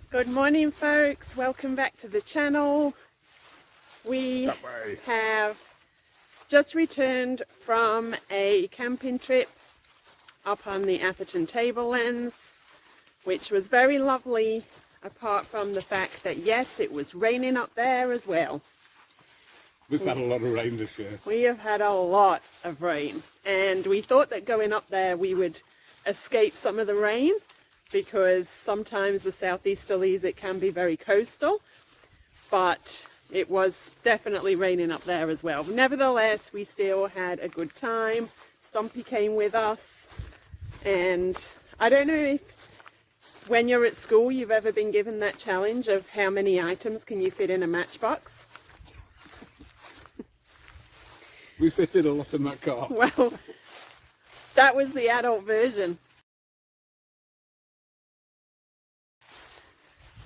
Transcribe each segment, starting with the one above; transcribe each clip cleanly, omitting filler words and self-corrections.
Good morning, folks. Welcome back to the channel. We have just returned from a camping trip up on the Atherton Tablelands, which was very lovely, apart from the fact that yes, it was raining up there as well. We've had a lot of rain this year. We have had a lot of rain, and we thought that going up there we would escape some of the rain, because sometimes the southeasterlies, it can be very coastal, but it was definitely raining up there as well. Nevertheless, we still had a good time. Stumpy came with us, and I don't know if when you're at school you've ever been given that challenge of how many items can you fit in a matchbox. We fitted a lot in that car. Well, that was the adult version.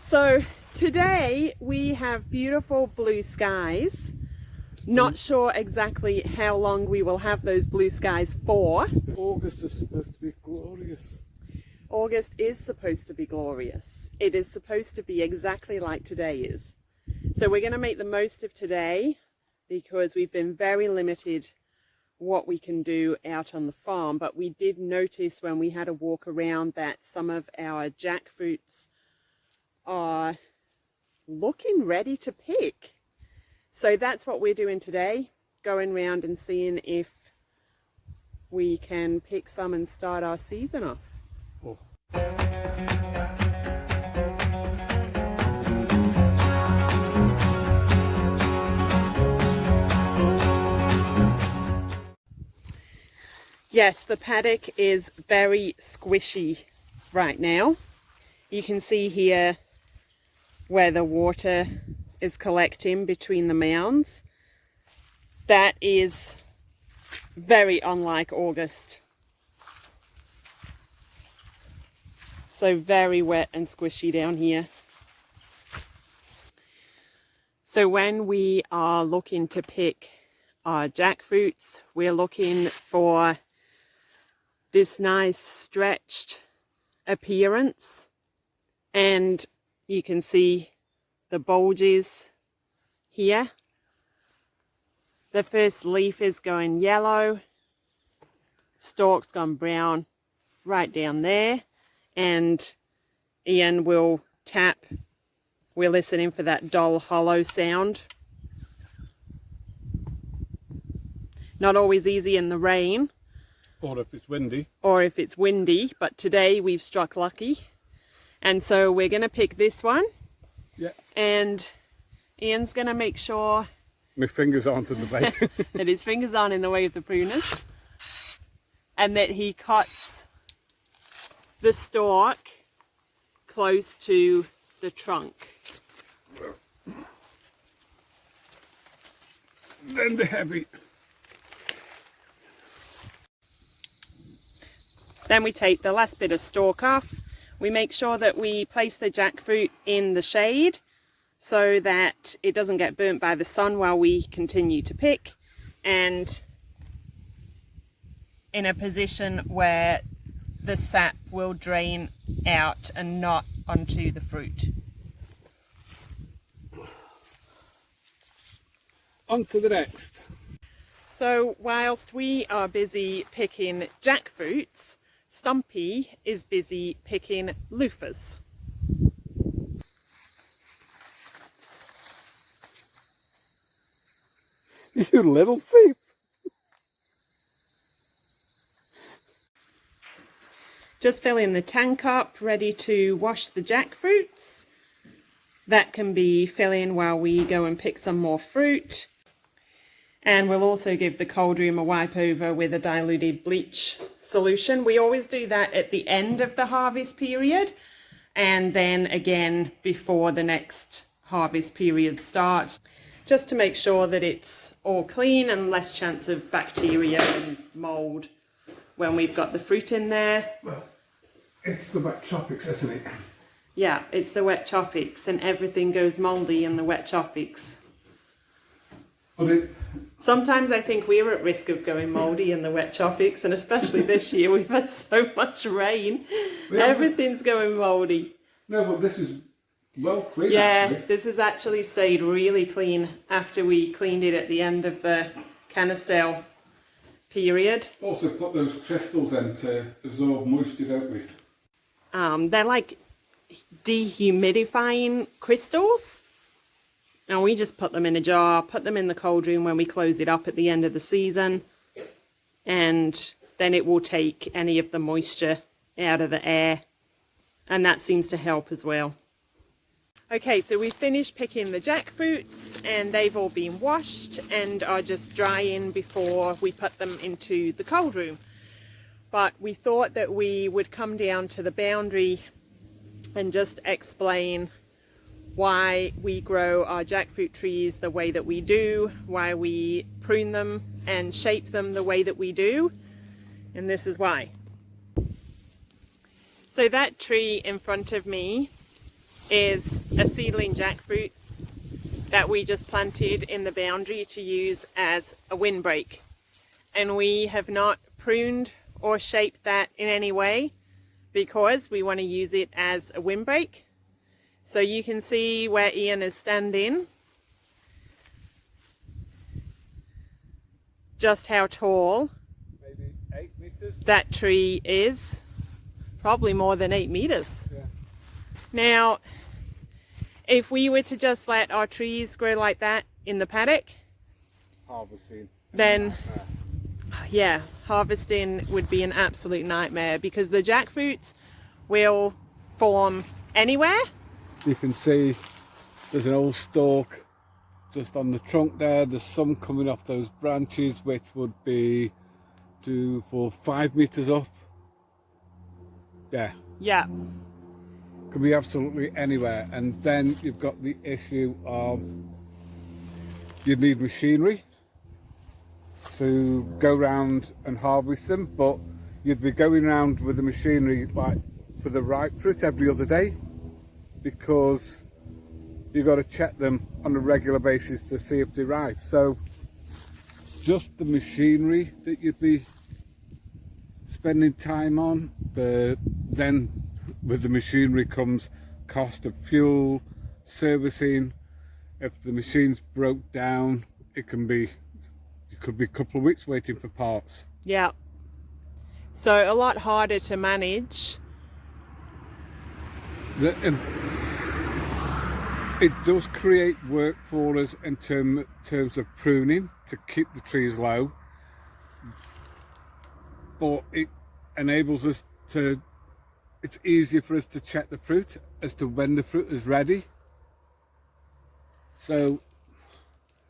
So today we have beautiful blue skies. Not sure exactly how long we will have those blue skies for. August is supposed to be glorious. August is supposed to be glorious. It is supposed to be exactly like today is. So we're going to make the most of today, because we've been very limited what we can do out on the farm. But we did notice when we had a walk around that some of our jackfruits are looking ready to pick. So that's what we're doing today, going around and seeing if we can pick some and start our season off. Oh. Yes, the paddock is very squishy right now. You can see here where the water is collecting between the mounds. That is very unlike August. So very wet and squishy down here. So when we are looking to pick our jackfruits, we're looking for this nice stretched appearance, and you can see the bulges here. The first leaf is going yellow, stalk's gone brown right down there, and Ian will tap. We're listening for that dull hollow sound. Not always easy in the rain. Or if it's windy. Or if it's windy, but today we've struck lucky. And so we're going to pick this one. Yeah. And Ian's going to make sure My fingers aren't in the way. that his fingers aren't in the way of the pruners. And that he cuts the stalk close to the trunk. Then the heavy. Then we take the last bit of stalk off. We make sure that we place the jackfruit in the shade so that it doesn't get burnt by the sun while we continue to pick, and in a position where the sap will drain out and not onto the fruit. On to the next. So whilst we are busy picking jackfruits, Stumpy is busy picking loofahs. You little thief. Just filling the tank up, ready to wash the jackfruits. That can be filling while we go and pick some more fruit. And we'll also give the cold room a wipe over with a diluted bleach solution. We always do that at the end of the harvest period, and then again before the next harvest period starts, just to make sure that it's all clean and less chance of bacteria and mold when we've got the fruit in there. Well, it's the wet tropics, isn't it? Yeah, it's the wet tropics, and everything goes mouldy in the wet tropics. But Sometimes I think we're at risk of going mouldy in the wet tropics, and especially this year we've had so much rain. Yeah, Everything's going mouldy. no, but this is well clean. Yeah, Actually. this has actually stayed really clean after we cleaned it at the end of the canister period. Also put those crystals in to absorb moisture, don't we? They're like dehumidifying crystals. And we just put them in a jar, put them in the cold room when we close it up at the end of the season. And then it will take any of the moisture out of the air. And that seems to help as well. Okay, so we've finished picking the jackfruits and they've all been washed and are just drying before we put them into the cold room. But we thought that we would come down to the boundary and just explain why we grow our jackfruit trees the way that we do, why we prune them and shape them the way that we do. And this is why. So that tree in front of me is a seedling jackfruit that we just planted in the boundary to use as a windbreak. And we have not pruned or shaped that in any way because we want to use it as a windbreak. So you can see where Ian is standing, just how tall Maybe 8 meters. that tree is, probably more than 8 meters. Yeah. Now, if we were to just let our trees grow like that in the paddock, Harvesting. then yeah, harvesting would be an absolute nightmare because the jackfruits will form anywhere. You can see there's an old stalk just on the trunk there. There's some coming off those branches which would be 2, 4, 5 meters up. Yeah. Yeah. Can be absolutely anywhere. And then you've got the issue of you need machinery to go round and harvest them, but you'd be going round with the machinery like for the ripe fruit every other day because you've got to check them on a regular basis to see if they're ripe. So just the machinery that you'd be spending time on, then with the machinery comes cost of fuel, servicing. If the machine's broke down, it could be a couple of weeks waiting for parts. Yeah. So a lot harder to manage. It does create work for us in terms of pruning to keep the trees low, but it enables us to, it's easier for us to check the fruit as to when the fruit is ready. So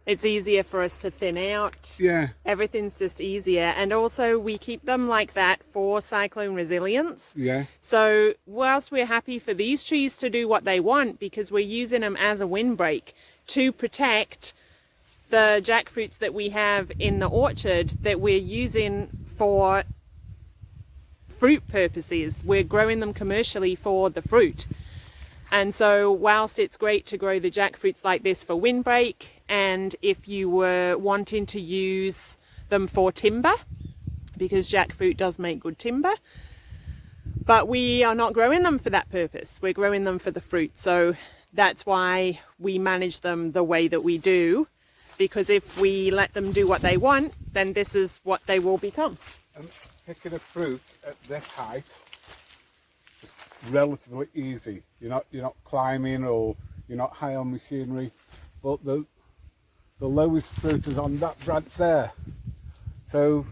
it's easier for us to thin out. yeah, Everything's just easier. And also we keep them like that for cyclone resilience. yeah, So whilst we're happy for these trees to do what they want because we're using them as a windbreak to protect the jackfruits that we have in the orchard that we're using for fruit purposes. We're growing them commercially for the fruit. And so whilst it's great to grow the jackfruits like this for windbreak, and if you were wanting to use them for timber, because jackfruit does make good timber, but we are not growing them for that purpose. We're growing them for the fruit. So that's why we manage them the way that we do, because if we let them do what they want, then this is what they will become. and picking a fruit at this height is relatively easy. You're not climbing or you're not high on machinery, but the lowest fruit is on that branch there. So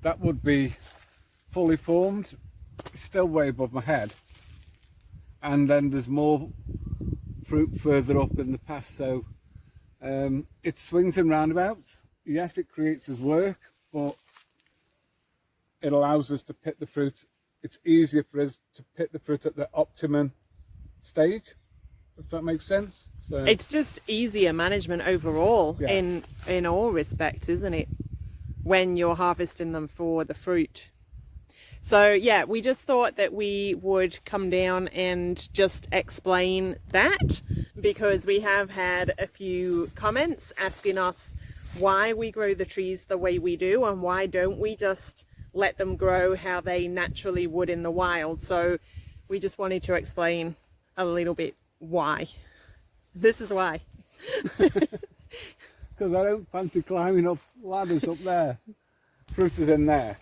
that would be fully formed, still way above my head. And then there's more fruit further up in the pass. So it swings and roundabouts. Yes, it creates us work, but it allows us to pick the fruit. It's easier for us to pick the fruit at the optimum stage, if that makes sense. So, It's just easier management overall Yeah. in all respects, isn't it? When you're harvesting them for the fruit. So yeah, we just thought that we would come down and just explain that, because we have had a few comments asking us why we grow the trees the way we do and why don't we just let them grow how they naturally would in the wild. So we just wanted to explain a little bit why. This is why. Because I don't fancy climbing up ladders up there. Fruit is in there.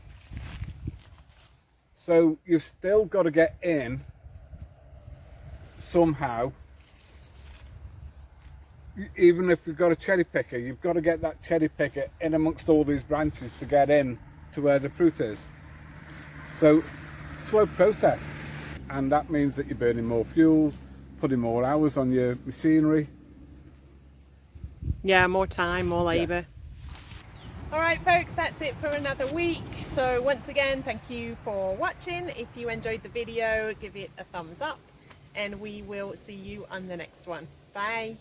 So you've still got to get in somehow. Even if you've got a cherry picker, you've got to get that cherry picker in amongst all these branches to get in to where the fruit is. So, slow process. And that means that you're burning more fuel, putting more hours on your machinery. Yeah, more time, more labour. Yeah. Alright folks, that's it for another week. So once again, thank you for watching. If you enjoyed the video, give it a thumbs up and we will see you on the next one. Bye.